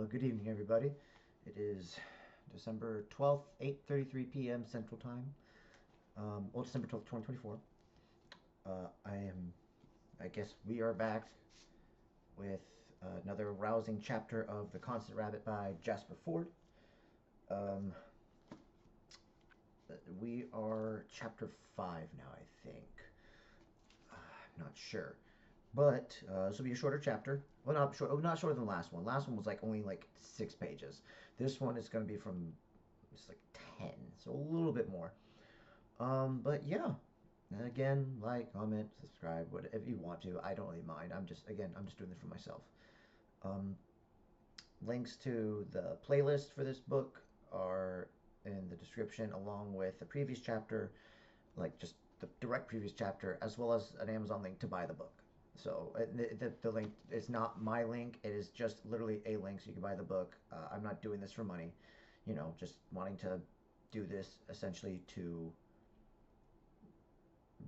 Good evening, everybody. It is December 12th, 8:33 p.m. Central Time. December 12th, 2024. I guess we are back with another rousing chapter of The Constant Rabbit by Jasper Fforde. Um, we are chapter 5 now, I think. I'm not sure. But this will be a shorter chapter. Well, not shorter than the last one. Last one was only 6 pages. This one is going to be from it's 10, so a little bit more. But yeah, again, like, comment, subscribe, whatever you want to. I don't really mind. I'm just doing this for myself. Um, Links to the playlist for this book are in the description, along with the previous chapter, just the direct previous chapter, as well as an Amazon link to buy the book. So the link is not my link. It is just literally a link so you can buy the book. I'm not doing this for money. Just wanting to do this essentially to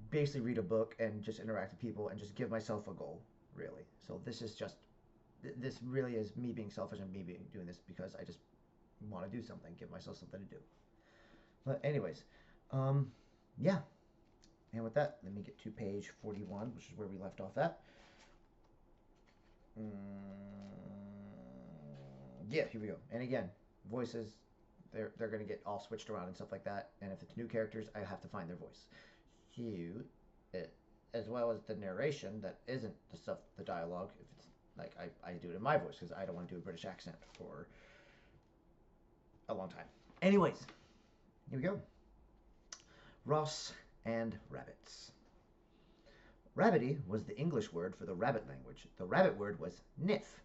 basically read a book and just interact with people and just give myself a goal, really. So this really is me being selfish and doing this because I just want to do something, give myself something to do. But anyways, yeah. And with that, let me get to page 41, which is where we left off at. Yeah, here we go. And again, voices, they're going to get all switched around and stuff like that. And if it's new characters, I have to find their voice. As well as the narration that isn't the dialogue. If it's I do it in my voice because I don't want to do a British accent for a long time. Anyways, here we go. Ross and rabbits. Rabbity was the English word for the rabbit language. The rabbit word was niff,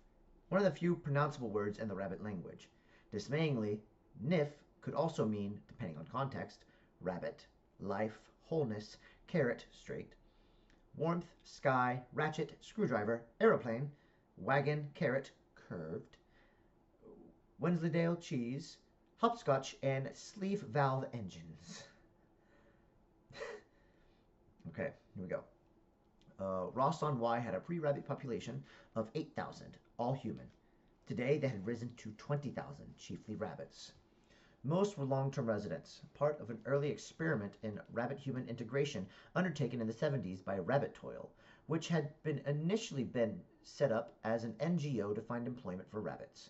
one of the few pronounceable words in the rabbit language. Dismayingly, niff could also mean, depending on context, rabbit, life, wholeness, carrot, straight, warmth, sky, ratchet, screwdriver, aeroplane, wagon, carrot, curved, Wensleydale cheese, hopscotch, and sleeve valve engines. Okay, here we go. Ross on Y had a pre-rabbit population of 8,000, all human. Today they had risen to 20,000, chiefly rabbits. Most were long-term residents, part of an early experiment in rabbit-human integration undertaken in the 70s by Rabbit Toil, which had initially been set up as an NGO to find employment for rabbits,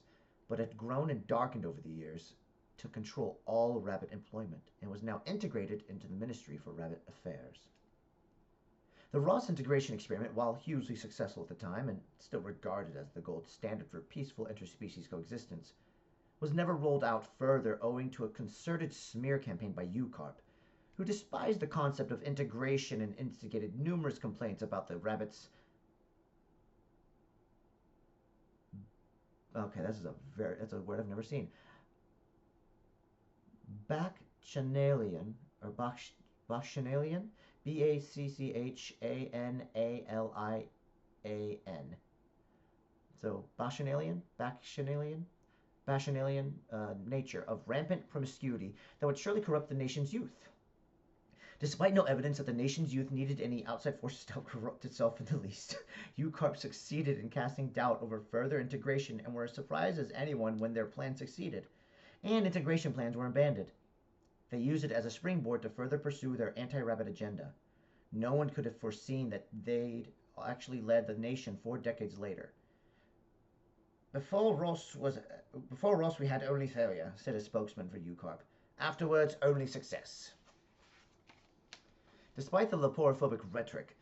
but had grown and darkened over the years to control all rabbit employment and was now integrated into the Ministry for Rabbit Affairs. The Ross integration experiment, while hugely successful at the time and still regarded as the gold standard for peaceful interspecies coexistence, was never rolled out further owing to a concerted smear campaign by UCARP, who despised the concept of integration and instigated numerous complaints about the rabbits. Okay, that's a word I've never seen. Bacchanalian, or Bacchanalian, Bacchanalian. So Bacchanalian nature of rampant promiscuity that would surely corrupt the nation's youth. Despite no evidence that the nation's youth needed any outside forces to help corrupt itself in the least, UCARP succeeded in casting doubt over further integration and were as surprised as anyone when their plan succeeded, and integration plans were abandoned. They used it as a springboard to further pursue their anti-rabbit agenda. No one could have foreseen that they'd actually led the nation 4 decades later. Before Ross, we had only failure, said a spokesman for UCARP. Afterwards, only success. Despite the laporophobic rhetoric,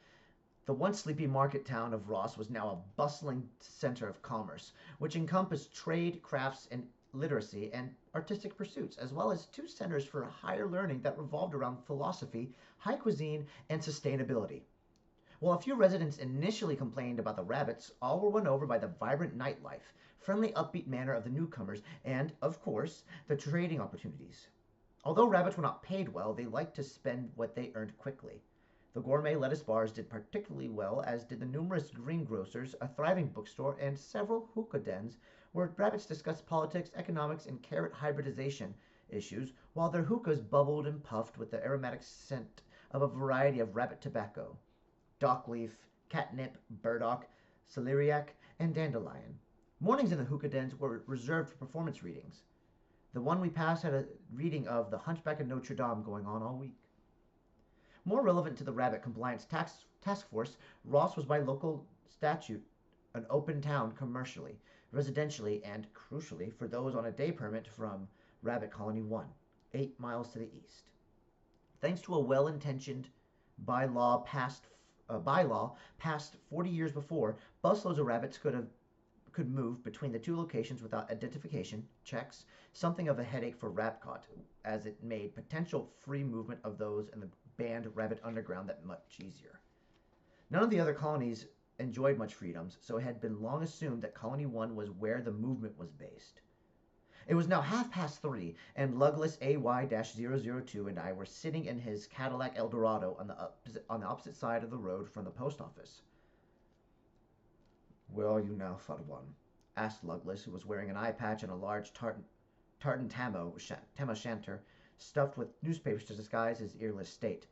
the once sleepy market town of Ross was now a bustling center of commerce, which encompassed trade, crafts, and literacy and artistic pursuits, as well as 2 centers for higher learning that revolved around philosophy, high cuisine, and sustainability. While a few residents initially complained about the rabbits, all were won over by the vibrant nightlife, friendly upbeat manner of the newcomers, and, of course, the trading opportunities. Although rabbits were not paid well, they liked to spend what they earned quickly. The gourmet lettuce bars did particularly well, as did the numerous greengrocers, a thriving bookstore, and several hookah dens where rabbits discussed politics, economics, and carrot hybridization issues, while their hookahs bubbled and puffed with the aromatic scent of a variety of rabbit tobacco: dockleaf, catnip, burdock, celeriac, and dandelion. Mornings in the hookah dens were reserved for performance readings. The one we passed had a reading of The Hunchback of Notre Dame going on all week. More relevant to the rabbit compliance task force, Ross was by local statute an open town commercially, residentially, and, crucially, for those on a day permit from Rabbit Colony 1, 8 miles to the east. Thanks to a well-intentioned bylaw passed 40 years before, busloads of rabbits could move between the two locations without identification checks, something of a headache for Rapcot, as it made potential free movement of those in the banned Rabbit Underground that much easier. None of the other colonies enjoyed much freedoms, so it had been long assumed that Colony 1 was where the movement was based. It was now 3:30, and lugless AY-002 and I were sitting in his Cadillac Eldorado on the opposite side of the road from the post office. "Where are you now, Fforde?" asked Lugless, who was wearing an eye patch and a large tartan tam o' shanter stuffed with newspapers to disguise his earless state.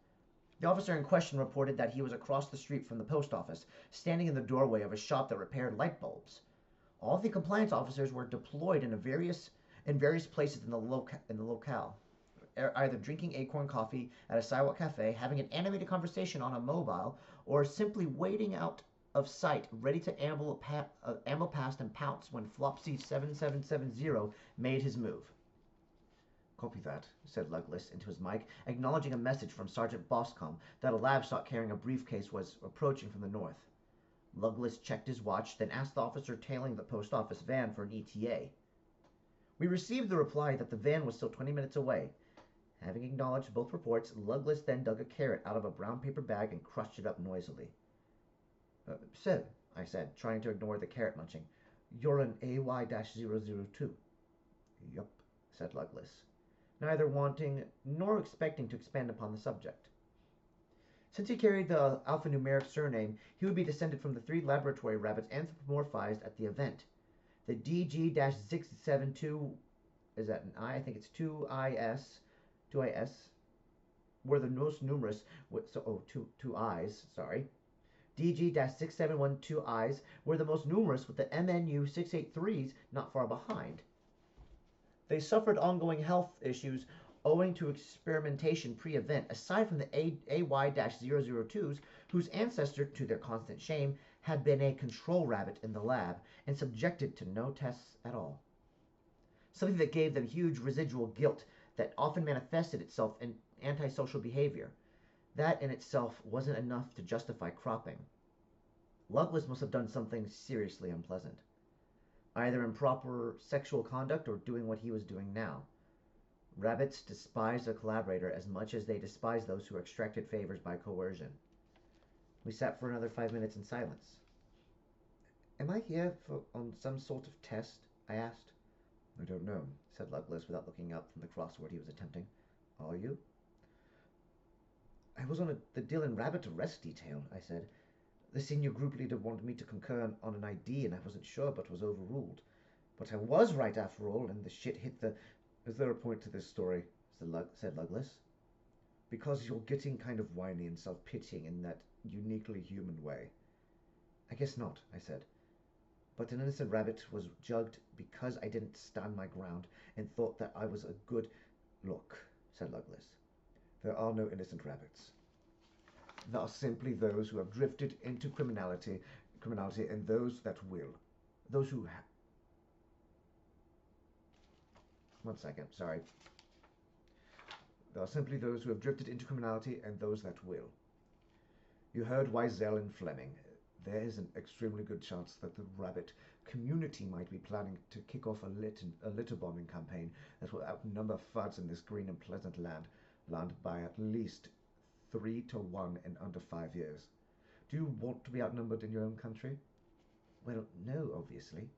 The officer in question reported that he was across the street from the post office, standing in the doorway of a shop that repaired light bulbs. All the compliance officers were deployed in various places in the locale, either drinking acorn coffee at a sidewalk cafe, having an animated conversation on a mobile, or simply waiting out of sight, ready to amble past and pounce when Flopsy 7770 made his move. "Copy that," said Lugless into his mic, acknowledging a message from Sergeant Boscombe that a lab stock carrying a briefcase was approaching from the north. Lugless checked his watch, then asked the officer tailing the post office van for an ETA. We received the reply that the van was still 20 minutes away. Having acknowledged both reports, Lugless then dug a carrot out of a brown paper bag and crushed it up noisily. "So," I said, trying to ignore the carrot munching, "you're an AY-002. "Yup," said Lugless, neither wanting nor expecting to expand upon the subject. Since he carried the alphanumeric surname, he would be descended from the 3 laboratory rabbits anthropomorphized at the event. The DG-672, is that an I? I think it's 2IS, were the most numerous, two I's, sorry. DG-6712Is were the most numerous, with the MNU 683s not far behind. They suffered ongoing health issues owing to experimentation pre-event, aside from the AY-002s, whose ancestor, to their constant shame, had been a control rabbit in the lab and subjected to no tests at all. Something that gave them huge residual guilt that often manifested itself in antisocial behavior. That in itself wasn't enough to justify cropping. Lugless must have done something seriously unpleasant. Either improper sexual conduct or doing what he was doing now. Rabbits despise a collaborator as much as they despise those who extracted favors by coercion. We sat for another 5 minutes in silence. "Am I here on some sort of test?" I asked. "I don't know," said Lugless without looking up from the crossword he was attempting. "Are you?" "I was on the Dillon Rabbit arrest detail," I said. "The senior group leader wanted me to concur on an ID, and I wasn't sure, but was overruled. But I was right after all, and the shit hit the—" "Is there a point to this story?" said Lugless. "Because you're getting kind of whiny and self-pitying in that uniquely human way." "I guess not," I said. "But an innocent rabbit was jugged because I didn't stand my ground and thought that I was a good—" "Look," said Lugless, "there are no innocent rabbits. There are simply those who have drifted into criminality, and those that will. Those who have..." One second, sorry. "There are simply those who have drifted into criminality and those that will. You heard Wiesel and Fleming. There is an extremely good chance that the rabbit community might be planning to kick off a litter bombing campaign that will outnumber Ffuds in this green and pleasant land by at least 3-1 in under 5 years. Do you want to be outnumbered in your own country?" "Well, no, obviously."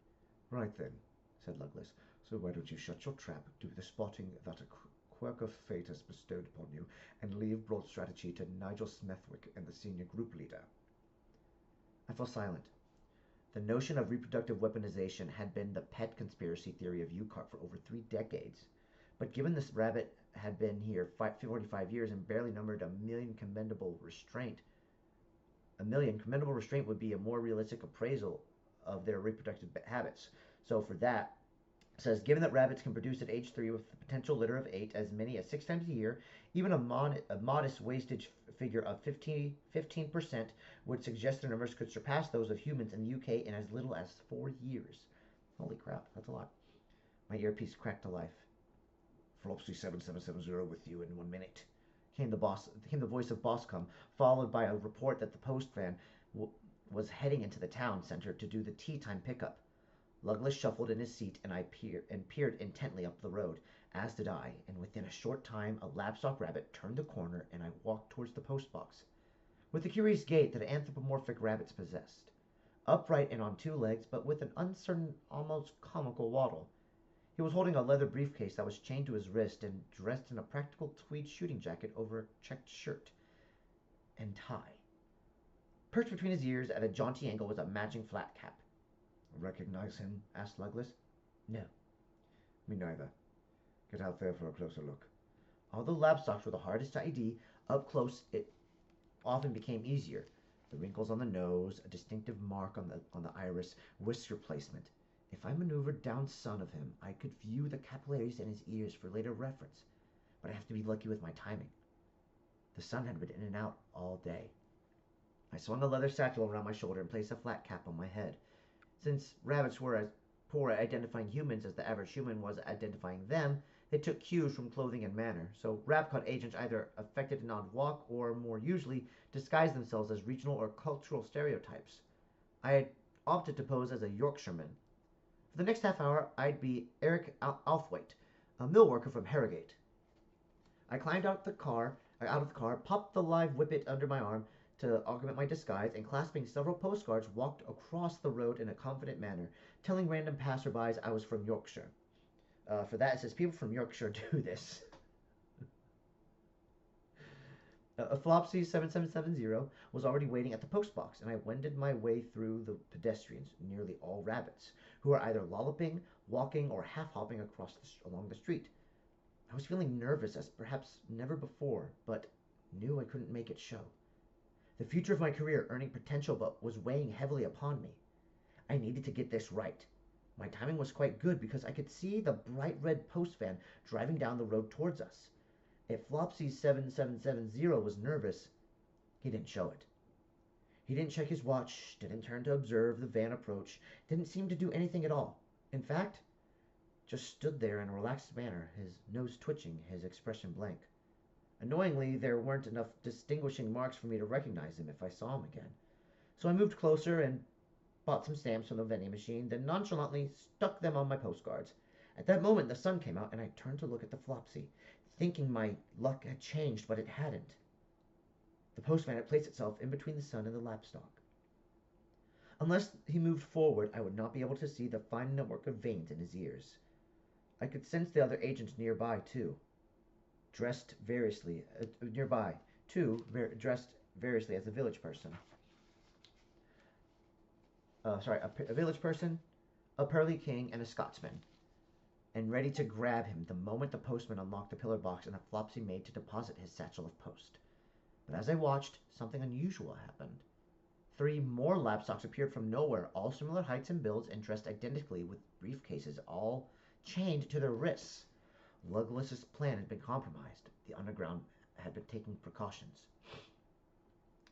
"Right then," said Lugless. "So why don't you shut your trap, do the spotting that a quirk of fate has bestowed upon you, and leave broad strategy to Nigel Smethwick and the senior group leader?" I fell silent. The notion of reproductive weaponization had been the pet conspiracy theory of UCART for over 3 decades. But given this rabbit had been here 45 years and barely numbered a million commendable restraint would be a more realistic appraisal of their reproductive habits. So for that, it says, given that rabbits can produce at age 3 with the potential litter of 8 as many as 6 times a year, even a modest wastage figure of 15% would suggest their numbers could surpass those of humans in the UK in as little as 4 years. Holy crap, that's a lot. My earpiece cracked to life. Flopsy 7770 with you in 1 minute. Came the voice of Boscombe, followed by a report that the post van was heading into the town center to do the tea time pickup. Douglas shuffled in his seat, and I peered intently up the road, as did I, and within a short time a lapstock rabbit turned the corner, and I walked towards the post box, with the curious gait that anthropomorphic rabbits possessed, upright and on 2 legs, but with an uncertain, almost comical waddle. He was holding a leather briefcase that was chained to his wrist and dressed in a practical tweed shooting jacket over a checked shirt and tie. Perched between his ears at a jaunty angle was a matching flat cap. "Recognize him?" asked Douglas. "No." "Me neither. Get out there for a closer look." Although lapstocks were the hardest to ID, up close it often became easier. The wrinkles on the nose, a distinctive mark on the iris, whisker placement. If I maneuvered down son of him, I could view the capillaries in his ears for later reference, but I have to be lucky with my timing. The sun had been in and out all day. I swung a leather satchel around my shoulder and placed a flat cap on my head. Since rabbits were as poor at identifying humans as the average human was at identifying them, they took cues from clothing and manner, so Rapcot agents either affected an odd walk or, more usually, disguised themselves as regional or cultural stereotypes. I had opted to pose as a Yorkshireman. For the next half hour, I'd be Eric Althwaite, a mill worker from Harrogate. I climbed out of the car, popped the live whippet under my arm to augment my disguise, and clasping several postcards, walked across the road in a confident manner, telling random passerbys I was from Yorkshire. For that, it says people from Yorkshire do this. A Flopsy 7770 was already waiting at the post box, and I wended my way through the pedestrians, nearly all rabbits, who were either lolloping, walking, or half-hopping along the street. I was feeling nervous as perhaps never before, but knew I couldn't make it show. The future of my career, earning potential, but was weighing heavily upon me. I needed to get this right. My timing was quite good because I could see the bright red post van driving down the road towards us. If Flopsy 7770 was nervous, he didn't show it. He didn't check his watch, didn't turn to observe the van approach, didn't seem to do anything at all. In fact, just stood there in a relaxed manner, his nose twitching, his expression blank. Annoyingly, there weren't enough distinguishing marks for me to recognize him if I saw him again. So I moved closer and bought some stamps from the vending machine, then nonchalantly stuck them on my postcards. At that moment, the sun came out, and I turned to look at the Flopsy, thinking my luck had changed, but it hadn't. The postman had placed itself in between the sun and the lapstock. Unless he moved forward, I would not be able to see the fine network of veins in his ears. I could sense the other agents nearby, too. Dressed variously as a village person. A village person, a pearly king, and a Scotsman, and ready to grab him the moment the postman unlocked the pillar box and the Flopsy made to deposit his satchel of post. But as I watched, something unusual happened. 3 more lapstocks appeared from nowhere, all similar heights and builds, and dressed identically with briefcases all chained to their wrists. Douglas's plan had been compromised. The underground had been taking precautions.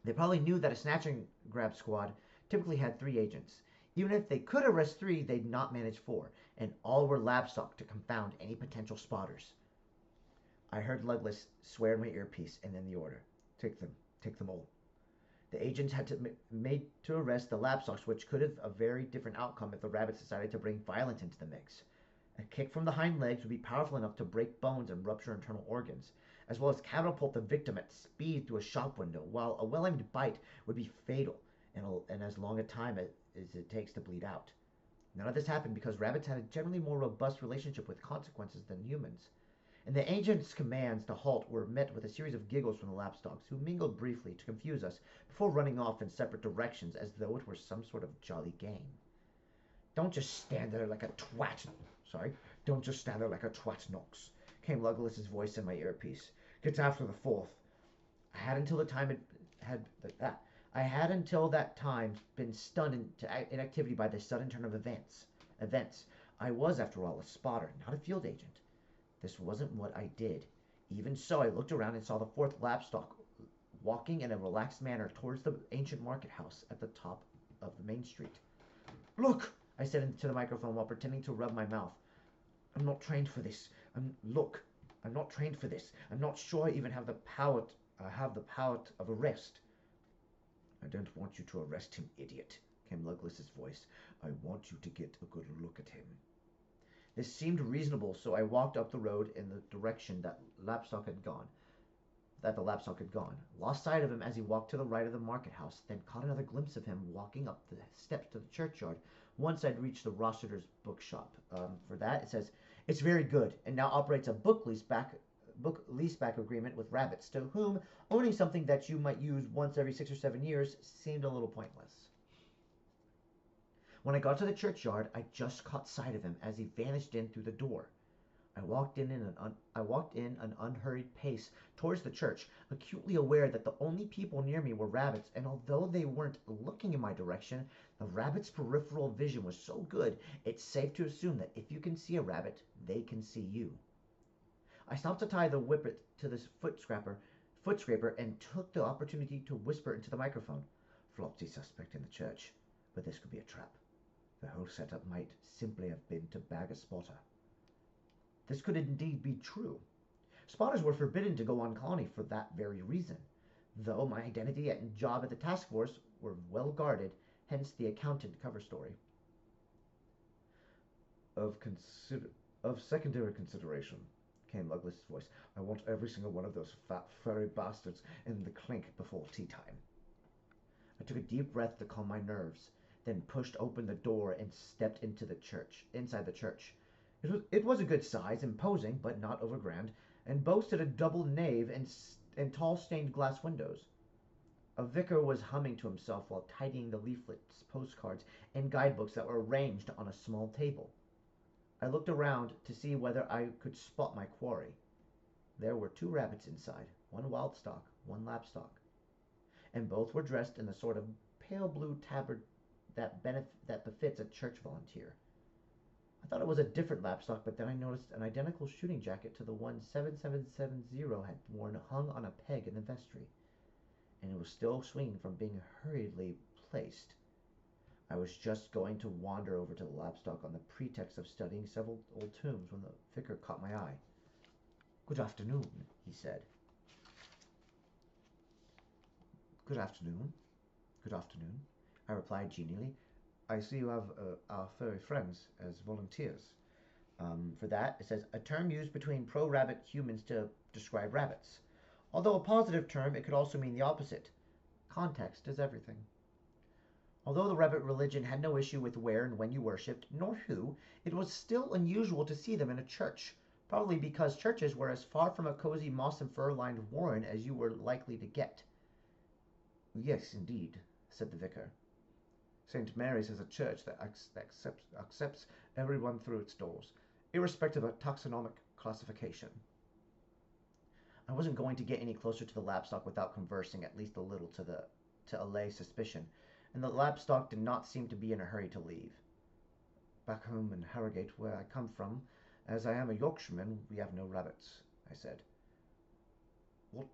They probably knew that a snatch and grab squad typically had 3 agents. Even if they could arrest 3, they'd not manage 4, and all were lapstock to confound any potential spotters. I heard Douglas swear in my earpiece, and then the order. Take them all. The agents had made to arrest the lapstocks, which could have a very different outcome if the rabbits decided to bring violence into the mix. A kick from the hind legs would be powerful enough to break bones and rupture internal organs, as well as catapult the victim at speed through a shop window, while a well-aimed bite would be fatal and as long a time as it takes to bleed out. None of this happened because rabbits had a generally more robust relationship with consequences than humans, and the agent's commands to halt were met with a series of giggles from the lapstocks, who mingled briefly to confuse us before running off in separate directions as though it were some sort of jolly game. Don't just stand there like a twat, Knox, came Douglas's voice in my earpiece. Get after the 4th. I had until the time I had until that time been stunned into inactivity by the sudden turn of events. I was, after all, a spotter, not a field agent. This wasn't what I did. Even so, I looked around and saw the fourth lapstock walking in a relaxed manner towards the ancient market house at the top of the main street. Look, I said into the microphone while pretending to rub my mouth. I'm not trained for this. I'm not trained for this. I'm not sure I even have the power. Have the power of arrest. I don't want you to arrest him, idiot, came Luglis's voice. I want you to get a good look at him. This seemed reasonable, so I walked up the road in the direction that the lapstock had gone. Lost sight of him as he walked to the right of the market house, then caught another glimpse of him walking up the steps to the churchyard once I'd reached the Rossiter's bookshop. For that, it says, it's very good, and now operates a book leaseback agreement with rabbits, to whom owning something that you might use once every 6 or 7 years seemed a little pointless. When I got to the churchyard, I just caught sight of him as he vanished in through the door. I walked in an unhurried pace towards the church, acutely aware that the only people near me were rabbits, and although they weren't looking in my direction, the rabbits' peripheral vision was so good, it's safe to assume that if you can see a rabbit, they can see you. I stopped to tie the whippet to the foot scraper and took the opportunity to whisper into the microphone. Flopsy suspect in the church, but this could be a trap. The whole setup might simply have been to bag a spotter. This could indeed be true. Spotters were forbidden to go on colony for that very reason, though my identity and job at the task force were well guarded, hence the accountant cover story. Of secondary consideration, came Luglis's voice. I want every single one of those fat, furry bastards in the clink before tea time. I took a deep breath to calm my nerves, then pushed open the door and stepped inside the church. It was a good size, imposing, but not overgrand, and boasted a double nave and tall stained glass windows. A vicar was humming to himself while tidying the leaflets, postcards, and guidebooks that were arranged on a small table. I looked around to see whether I could spot my quarry. There were 2 rabbits inside, one wild stock, one lapstock, and both were dressed in the sort of pale blue tabard that befits a church volunteer. I thought it was a different lapstock, but then I noticed an identical shooting jacket to the one 7770 had worn hung on a peg in the vestry, and it was still swinging from being hurriedly placed. I was just going to wander over to the lapstock on the pretext of studying several old tombs when the vicar caught my eye. Good afternoon, he said. Good afternoon. Good afternoon, I replied genially. I see you have our furry friends as volunteers. For that, it says, a term used between pro-rabbit humans to describe rabbits. Although a positive term, it could also mean the opposite. Context is everything. Although the rabbit religion had no issue with where and when you worshipped, nor who, it was still unusual to see them in a church, probably because churches were as far from a cozy moss and fur-lined warren as you were likely to get. Yes, indeed, said the vicar. St. Mary's is a church that accepts everyone through its doors, irrespective of taxonomic classification. I wasn't going to get any closer to the lapstock without conversing at least a little to allay suspicion, and the lapstock did not seem to be in a hurry to leave. Back home in Harrogate, where I come from, as I am a Yorkshireman, we have no rabbits, I said. What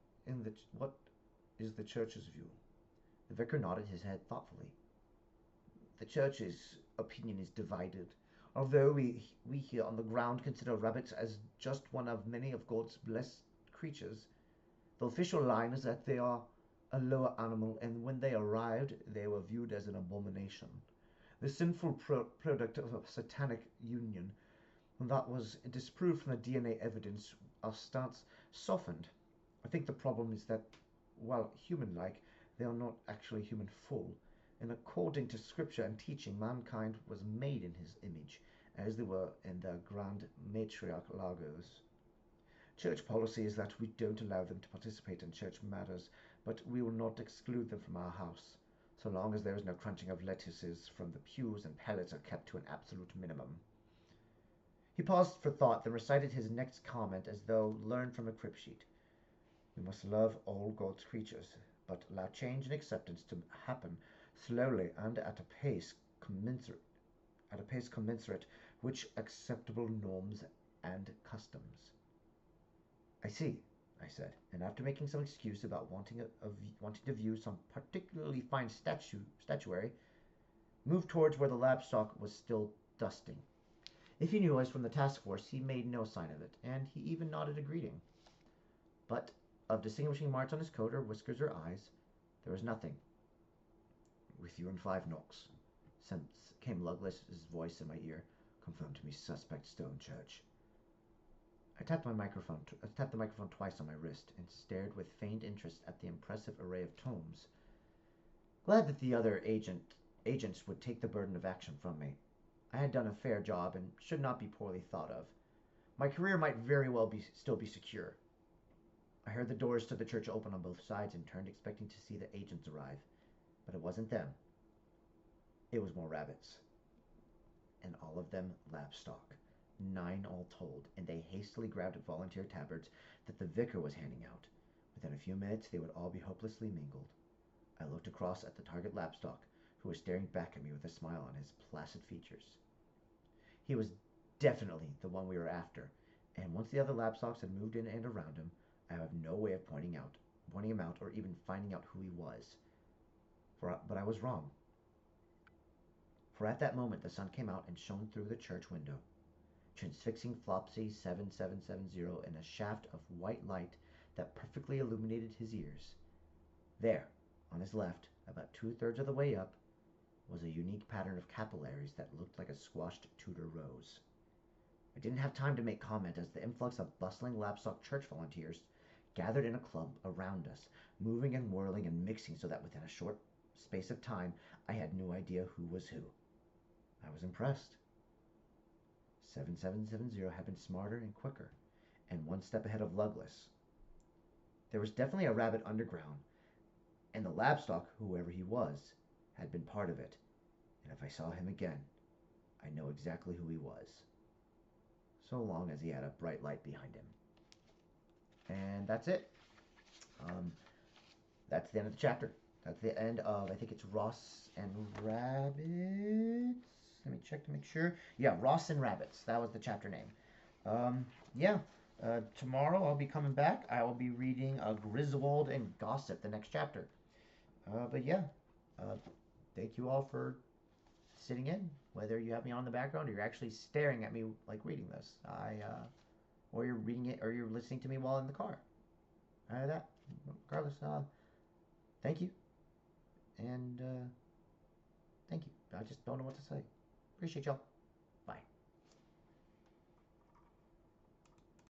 is the church's view? The vicar nodded his head thoughtfully. The church's opinion is divided. Although we here on the ground consider rabbits as just one of many of God's blessed creatures, the official line is that they are a lower animal, and when they arrived, they were viewed as an abomination, the sinful product of a satanic union. When that was disproved from the DNA evidence, our stance softened. I think the problem is that, while human-like, they are not actually human full, and according to scripture and teaching, mankind was made in his image, as they were in their grand matriarch Lagos. Church policy is that we don't allow them to participate in church matters, but we will not exclude them from our house, so long as there is no crunching of lettuces from the pews and pellets are kept to an absolute minimum. He paused for thought, then recited his next comment as though learned from a crib sheet. We must love all God's creatures. but allow change and acceptance to happen slowly and at a pace commensurate with acceptable norms and customs. I see, I said, and after making some excuse about wanting to view some particularly fine statuary, moved towards where the lapstock was still dusting. If he knew I was from the task force, he made no sign of it, and he even nodded a greeting. But of distinguishing marks on his coat or whiskers or eyes, there was nothing. "With you in 5 knocks," came Luglass's voice in my ear. "Confirmed to me suspect Stonechurch." I tapped the microphone twice on my wrist and stared with feigned interest at the impressive array of tomes. Glad that the other agents would take the burden of action from me. I had done a fair job and should not be poorly thought of. My career might very well still be secure. I heard the doors to the church open on both sides and turned expecting to see the agents arrive. But it wasn't them. It was more rabbits. And all of them lapstock. 9 all told, and they hastily grabbed at volunteer tabards that the vicar was handing out. Within a few minutes they would all be hopelessly mingled. I looked across at the target lapstock, who was staring back at me with a smile on his placid features. He was definitely the one we were after, and once the other lapstocks had moved in and around him, I have no way of pointing him out or even finding out who he was. But I was wrong. For at that moment the sun came out and shone through the church window, transfixing Flopsy 7770 in a shaft of white light that perfectly illuminated his ears. There, on his left, about 2/3 of the way up, was a unique pattern of capillaries that looked like a squashed Tudor rose. I didn't have time to make comment as the influx of bustling lapstock church volunteers gathered in a clump around us, moving and whirling and mixing so that within a short space of time I had no idea who was who. I was impressed. 7770 had been smarter and quicker, and one step ahead of Luglass. There was definitely a rabbit underground, and the lapstock, whoever he was, had been part of it, and if I saw him again, I know exactly who he was. So long as he had a bright light behind him. And that's it. That's the end of the chapter. That's the end of, I think it's Ross and Rabbits. Let me check to make sure. Yeah, Ross and Rabbits. That was the chapter name. Tomorrow I'll be coming back. I will be reading Griswold and Gossip, the next chapter. Thank you all for sitting in, whether you have me on in the background or you're actually staring at me like reading this. Or you're reading it or you're listening to me while in the car. Regardless, thank you. And thank you. I just don't know what to say. Appreciate y'all.